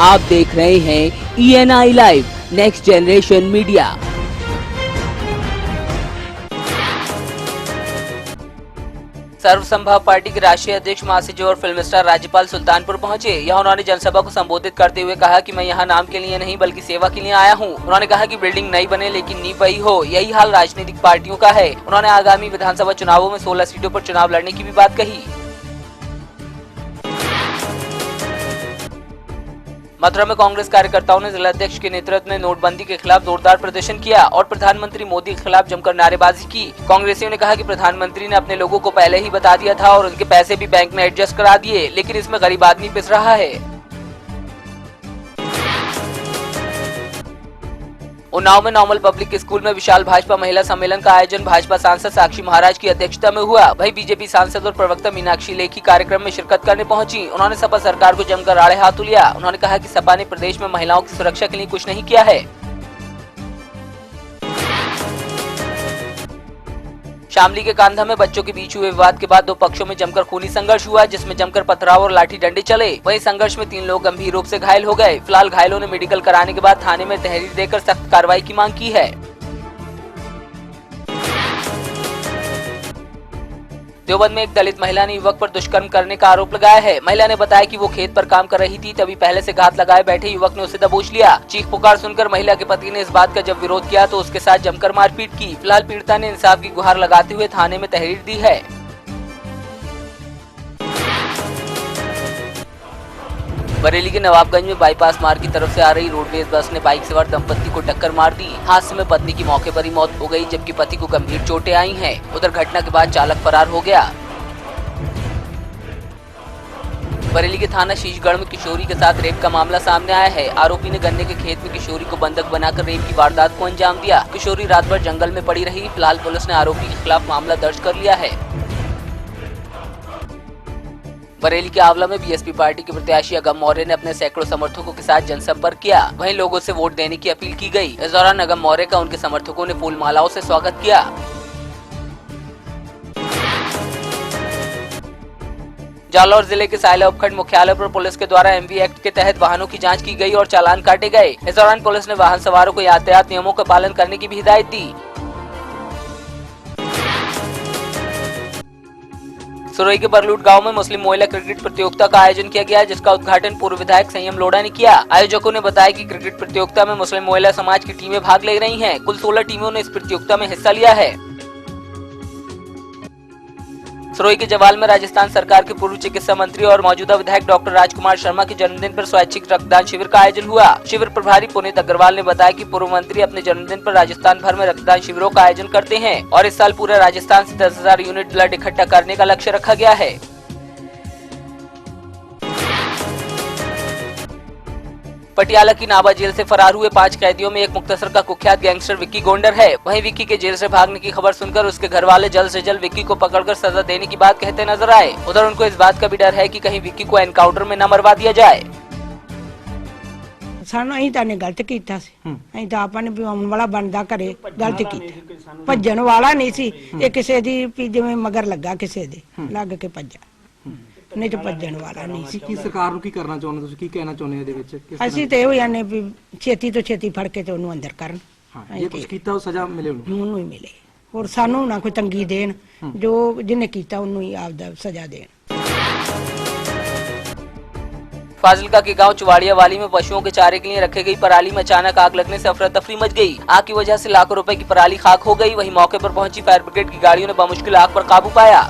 आप देख रहे हैं ENI live next generation media. Sarvasambhav party के राष्ट्रीय अध्यक्ष महासचिव और फिल्म स्टार राज्यपाल सुल्तानपुर पहुंचे। यहाँ उन्होंने जनसभा को संबोधित करते हुए कहा कि मैं यहाँ नाम के लिए नहीं बल्कि सेवा के लिए आया हूँ। उन्होंने कहा कि बिल्डिंग नई बने लेकिन नींव वही हो, यही हाल राजनीतिक पार्टियों का है। उन्होंने आगामी विधानसभा चुनावों में 16 सीटों पर चुनाव लड़ने की भी बात कही। मथुरा में कांग्रेस कार्यकर्ताओं ने जिलाध्यक्ष के नेतृत्व में नोटबंदी के खिलाफ जोरदार प्रदर्शन किया और प्रधानमंत्री मोदी के खिलाफ जमकर नारेबाजी की। कांग्रेसियों ने कहा कि प्रधानमंत्री ने अपने लोगों को पहले ही बता दिया था और उनके पैसे भी बैंक में एडजस्ट करा दिए, लेकिन इसमें गरीब आदमी पिस रहा है। उन्नाव में नॉर्मल पब्लिक स्कूल में विशाल भाजपा महिला सम्मेलन का आयोजन भाजपा सांसद साक्षी महाराज की अध्यक्षता में हुआ। वहीं बीजेपी सांसद और प्रवक्ता मीनाक्षी लेखी कार्यक्रम में शिरकत करने पहुंची। उन्होंने सपा सरकार को जमकर आड़े हाथों लिया। उन्होंने कहा कि सपा ने प्रदेश में महिलाओं की सुरक्षा के लिए कुछ नहीं किया है। शामली के कांधा में बच्चों के बीच हुए विवाद के बाद दो पक्षों में जमकर खूनी संघर्ष हुआ, जिसमें जमकर पथराव और लाठी डंडे चले। वहीं संघर्ष में 3 लोग गंभीर रूप से घायल हो गए। फिलहाल घायलों ने मेडिकल कराने के बाद थाने में तहरीर देकर सख्त कार्रवाई की मांग की है। देवबंद में एक दलित महिला ने युवक पर दुष्कर्म करने का आरोप लगाया है। महिला ने बताया कि वो खेत पर काम कर रही थी, तभी पहले से घात लगाए बैठे युवक ने उसे दबोच लिया। चीख पुकार सुनकर महिला के पति ने इस बात का जब विरोध किया तो उसके साथ जमकर मारपीट की। फिलहाल पीड़िता ने इंसाफ की गुहार लगाते हुए थाने में तहरीर दी है। बरेली के नवाबगंज में बाईपास मार्ग की तरफ से आ रही रोडवेज बस ने बाइक सवार दंपत्ति को टक्कर मार दी। हादसे में पत्नी की मौके पर ही मौत हो गई, जबकि पति को गंभीर चोटें आई हैं। उधर घटना के बाद चालक फरार हो गया। बरेली के थाना शीशगढ़ में किशोरी के साथ रेप का मामला सामने आया है। आरोपी ने गन्ने के खेत में किशोरी को बंधक बनाकर रेप की वारदात को अंजाम दिया। किशोरी रात भर जंगल में पड़ी रही। फिलहाल पुलिस ने आरोपी के खिलाफ मामला दर्ज कर लिया है। बरेली के आंवला में बीएसपी पार्टी के प्रत्याशी अगम मौर्य ने अपने सैकड़ों समर्थकों के साथ जनसंपर्क किया। वहीं लोगों से वोट देने की अपील की गई। इस दौरान अगम मौर्य का उनके समर्थकों ने फूल मालाओं से स्वागत किया। जालौर जिले के सायला उपखंड मुख्यालय पर पुलिस के द्वारा एमवी एक्ट के तहत वाहनों की जांच की गई और चालान काटे गए। इस दौरान पुलिस ने वाहन सवारों को यातायात नियमों का पालन करने की भी हिदायत दी। सुरई के बरलूट गांव में मुस्लिम महिला क्रिकेट प्रतियोगिता का आयोजन किया गया, जिसका उद्घाटन पूर्व विधायक संयम लोढ़ा ने किया। आयोजकों ने बताया कि क्रिकेट प्रतियोगिता में मुस्लिम महिला समाज की टीमें भाग ले रही हैं। कुल 16 टीमों ने इस प्रतियोगिता में हिस्सा लिया है। सुरई के जवाल में राजस्थान सरकार के पूर्व चिकित्सा मंत्री और मौजूदा विधायक डॉक्टर राजकुमार शर्मा के जन्मदिन पर स्वैच्छिक रक्तदान शिविर का आयोजन हुआ। शिविर प्रभारी पुनीत अग्रवाल ने बताया कि पूर्व मंत्री अपने जन्मदिन पर राजस्थान भर में रक्तदान शिविरों का आयोजन करते हैं और इस साल पूरे राजस्थान से 10,000 यूनिट ब्लड इकट्ठा करने का लक्ष्य रखा गया है। पटियाला की नाभा जेल से फरार हुए 5 कैदियों में एक मुक्तसर का कुख्यात गैंगस्टर विक्की गोंडर है। वहीं विक्की के जेल से भागने की खबर सुनकर उसके घर वाले जल्द से जल्द विक्की को पकड़कर सजा देने की बात कहते नजर आए। उधर उनको इस बात का भी डर है कि कहीं विक्की को एनकाउंटर में न मरवा दिया जाए। ਸਾਨੂੰ ਅਸੀਂ ਤਾਂ ਨੇ ਗਲਤ ਕੀਤਾ ਸੀ, ਅਸੀਂ ਤਾਂ ਆਪਾਂ ਨੇ ਵੀ ਆਉਣ ਵਾਲਾ ਬਣਦਾ ਘਰੇ ਗਲਤ ਕੀਤਾ। ਭੱਜਣ ਵਾਲਾ ਨਹੀਂ ਸੀ ਇਹ, ਕਿਸੇ ਦੀ ਵੀ ਜਿਵੇਂ ਮਗਰ ਲੱਗਾ ਕਿਸੇ ਦੇ ਲੱਗ ਕੇ ਭੱਜਾ, ਨਹੀਂ ਤਾਂ ਭੱਜਣ ਵਾਲਾ ਨਹੀਂ ਸੀ। ਕੀ ਸਰਕਾਰ ਨੂੰ ਕੀ ਕਰਨਾ ਚਾਹੁੰਦੇ ਤੁਸੀਂ, ਕੀ ਕਹਿਣਾ ਚਾਹੁੰਦੇ ਹੋ ਇਹਦੇ ਵਿੱਚ? ਅਸੀਂ ਤਾਂ ਇਹੋ ਜਾਨੇ ਵੀ ਛੇਤੀ ਤੋਂ ਛੇਤੀ ਫੜ ਕੇ ਤੇ ਉਹਨੂੰ ਅੰਦਰ ਕਰਨ। ਹਾਂ, ਇਹ ਕੁਝ ਕੀਤਾ ਉਹ ਸਜ਼ਾ ਮਿਲੇ ਉਹਨੂੰ ਹੀ ਮਿਲੇ, ਹੋਰ ਸਾਨੂੰ ਨਾ ਕੋਈ ਤੰਗੀ ਦੇਣ। ਜੋ ਜਿਹਨੇ ਕੀਤਾ ਉਹਨੂੰ ਹੀ ਆਪਦਾ ਸਜ਼ਾ ਦੇਣ। फाजिल्का के गांव चुवाड़िया वाली में पशुओं के चारे के लिए रखे गई पराली में अचानक आग लगने से अफरा तफरी मच गई। आग की वजह से लाखों रुपए की पराली खाक हो गई। वहीं मौके पर पहुंची फायर ब्रिगेड की गाड़ियों ने बमुश्किल आग पर काबू पाया।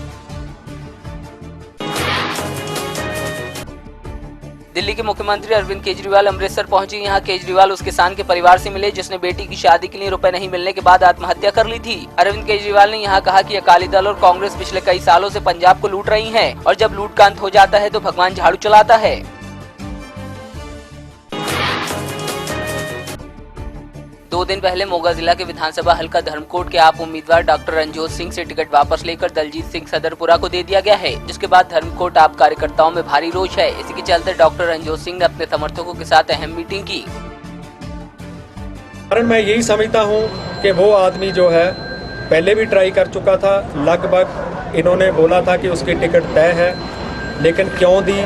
दिल्ली के मुख्यमंत्री अरविंद केजरीवाल अमृतसर पहुंचे। यहां केजरीवाल उस किसान के परिवार से मिले जिसने बेटी की शादी के लिए रुपए नहीं मिलने के बाद आत्महत्या कर ली थी। अरविंद केजरीवाल ने यहां कहा कि अकाली दल और कांग्रेस पिछले कई सालों से पंजाब को लूट रही है और जब लूट का अंत हो जाता है तो भगवान झाड़ू चलाता है। 2 दिन पहले मोगा जिला के विधानसभा हल्का धर्मकोट के आप उम्मीदवार डॉक्टर रणजोत सिंह से टिकट वापस लेकर दलजीत सिंह सदरपुरा को दे दिया गया है, जिसके बाद धर्मकोट आप कार्यकर्ताओं में भारी रोष है। इसी के चलते डॉक्टर रणजोत सिंह ने अपने समर्थकों के साथ अहम मीटिंग की। कारण मैं यही समझता हूं कि वो आदमी जो है पहले भी ट्राई कर चुका था, लगभग इन्होंने बोला था कि उसकी टिकट तय है, लेकिन क्यों दी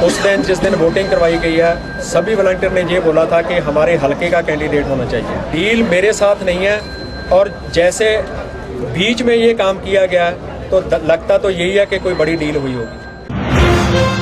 उस दिन जिस दिन वोटिंग करवाई गई है सभी वॉलंटियर ने ये बोला था कि हमारे हलके का कैंडिडेट होना चाहिए। डील मेरे साथ नहीं है और जैसे बीच में ये काम किया गया तो लगता तो यही है कि कोई बड़ी डील हुई होगी।